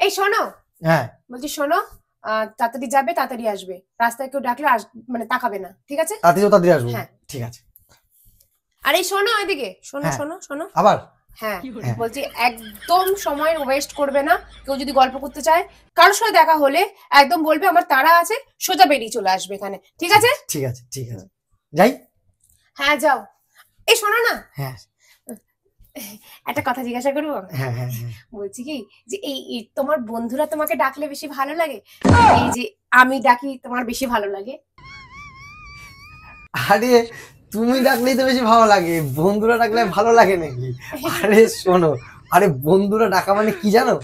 এই শোনো, হ্যাঁ বলছি শোনো, তাড়াতাড়ি যাবে তাড়াতাড়ি আসবে, রাস্তায় কেউ ডাকলে মানে তাকাবে না, ঠিক আছে? তাড়াতাড়ি আসবো। হ্যাঁ ঠিক আছে। আর এই শোনো ওইদিকে, শোনো হ্যাঁ। শোনো শোনো আবার হ্যাঁ হ্যাঁ। বলছি একদম সময় ওয়েস্ট করবে না। কেউ যদি গল্প করতে চায়, কারোর সাথে দেখা হলে একদম বলবে আমার তাড়া আছে, সোজা বেরিয়ে চলে আসবে এখানে, ঠিক আছে? ঠিক আছে ঠিক আছে, যাই। হ্যাঁ যাও। এই শোনো না, হ্যাঁ একটা কথা জিজ্ঞাসা করবো? হ্যাঁ হ্যাঁ হ্যাঁ। বলছি কি যে এই তোমার বন্ধুরা তোমাকে ডাকলে বেশি ভালো লাগে, এই যে আমি ডাকি তোমার বেশি ভালো লাগে? আরে তুমি ডাকলেই তো বেশি ভালো লাগে, বন্ধুরা ডাকলে ভালো লাগে নাকি? আরে শোনো, আরে বন্ধুরা ডাকা মানে কি জানো?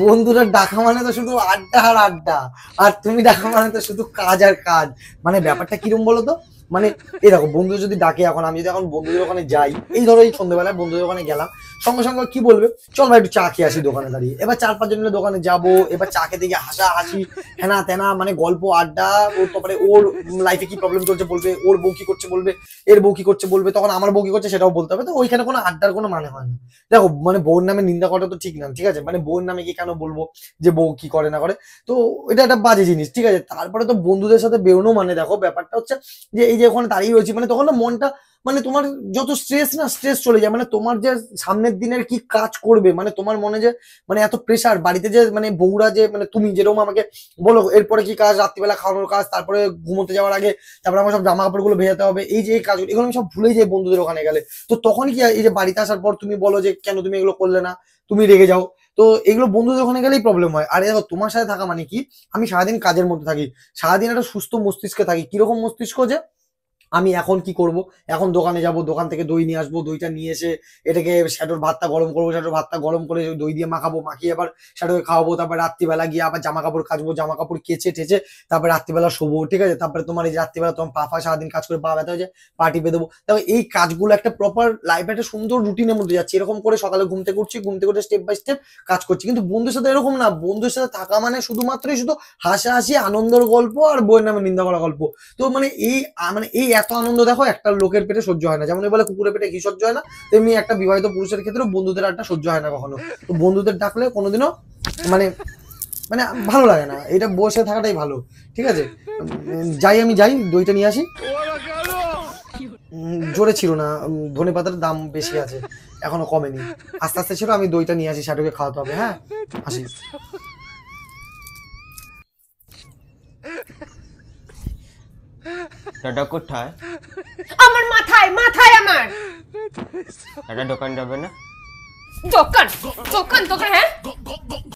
বন্ধুরা ডাকা মানে তো শুধু আড্ডা আর আড্ডা, আর তুমি ডাকা মানে তো শুধু কাজ আর কাজ। মানে ব্যাপারটা কিরম বলো তো, মানে এই দেখো বন্ধু যদি ডাকে, এখন আমি যদি এখন বন্ধুদের ওখানে যাই, এই ধরো এই সন্ধ্যেবেলায় বন্ধুদের ওখানে গেলাম, সঙ্গে সঙ্গে কি বলবে, চল ভাই একটু চা খেয়ে আসি দোকানে দাঁড়িয়ে। এবার 4-5 জন মিলে দোকানে যাবো, এবার চা খেতে গিয়ে হাসা হাসি হেনা তেনা, মানে গল্প আড্ডা, ওর তারপরে ওর লাইফে কি প্রবলেম চলছে বলবে, ওর বউ কি করছে বলবে, এর বউ কি করছে বলবে, তখন আমার বউ কি করছে সেটাও বলতে হবে। তো ওইখানে কোনো আড্ডার কোনো মানে হয় না। দেখো মানে বউর নামে নিন্দা করা তো ঠিক না, ঠিক আছে? মানে বউর নামে কি কেন বলবো যে বউ কি করে না করে, তো এটা একটা বাজে জিনিস, ঠিক আছে? তারপরে তো বন্ধুদের সাথে বেরোনো মানে দেখো ব্যাপারটা হচ্ছে যে এই যে ওখানে দাঁড়িয়ে রয়েছি, মানে তখন না মনটা, মানে তোমার যত স্ট্রেস না স্ট্রেস চলে যায়। মানে তোমার যে সামনের দিনের কি কাজ করবে, মানে তোমার মনে যে মানে এত প্রেশার বাড়িতে, যে মানে বউরা যে মানে তুমি যেরকম আমাকে বলো এরপরে কি কাজ, রাত্রিবেলা খাওয়ানোর কাজ, তারপরে ঘুমোতে যাওয়ার আগে তারপরে আমার সব জামা কাপড় গুলো ভেজাতে হবে, এই যে এই কাজগুলো এগুলো আমি সব ভুলে যাই বন্ধুদের ওখানে গেলে। তো তখন কি এই যে বাড়িতে আসার পর তুমি বলো যে কেন তুমি এগুলো করলে না, তুমি রেগে যাও। তো এগুলো বন্ধুদের ওখানে গেলেই প্রবলেম হয়। আর দেখো তোমার সাথে থাকা মানে কি, আমি সারাদিন কাজের মধ্যে থাকি, সারাদিন একটা সুস্থ মস্তিষ্কে থাকি। কিরকম মস্তিষ্ক, যে আমি এখন কি করব, এখন দোকানে যাব, দোকান থেকে দই নিয়ে আসবো, দইটা নিয়ে এসে এটাকে শ্যাটোর ভাতটা গরম করবো, শ্যাটোর ভাতটা গরম করে দই দিয়ে মাখাবো, মাখিয়ে আবার শ্যাটোকে খাওয়াবো, তারপর রাত্রিবেলা গিয়ে আবার জামা কাপড় কাচবো, জামা কাপড় কেচে টেচে তারপর রাত্রিবেলা শোবো, ঠিক আছে? তারপরে তোমার এই যে রাত্রিবেলা তোমার পা সারাদিন কাজ করে পা ব্যথা হয়ে যায়, পা টিপে দেবো। তবে এই কাজগুলো একটা প্রপার লাইফে একটা সুন্দর রুটিনের মধ্যে যাচ্ছে। এরকম করে সকালে ঘুম থেকে উঠছি, ঘুম থেকে উঠে স্টেপ বাই স্টেপ কাজ করছি। কিন্তু বন্ধুর সাথে এরকম না, বন্ধুর সাথে থাকা মানে শুধুমাত্রই শুধু হাসাহাসি, আনন্দের গল্প আর বইয়ের নামে নিন্দা করা গল্প। তো মানে এই এত আনন্দ দেখো একটা লোকের পেটে সহ্য হয় না। যেমন বলে কুকুরের পেটে ঘি সহ্য হয় না, তেমনি একটা বিবাহিত পুরুষের ক্ষেত্রে বন্ধুদের আড্ডা সহ্য হয় না কখনো। তো বন্ধুদের ডাকলে কোনোদিনও মানে মানে ভালো লাগে না, এটা বসে থাকাটাই ভালো, ঠিক আছে? যাই, আমি যাই, দইটা নিয়ে আসি। জোরে ছিল না, ধনে পাতার দাম বেশি আছে, এখনো কমেনি, আস্তে আস্তে ছিল। আমি দইটা নিয়ে আসি, শাটুকে খাওয়াতে হবে। হ্যাঁ আসি। দাদা কোথায়? আমার মাথায় মাথায় আমার দাদা দোকান যাবে না? দোকান দোকান দোকান, হ্যাঁ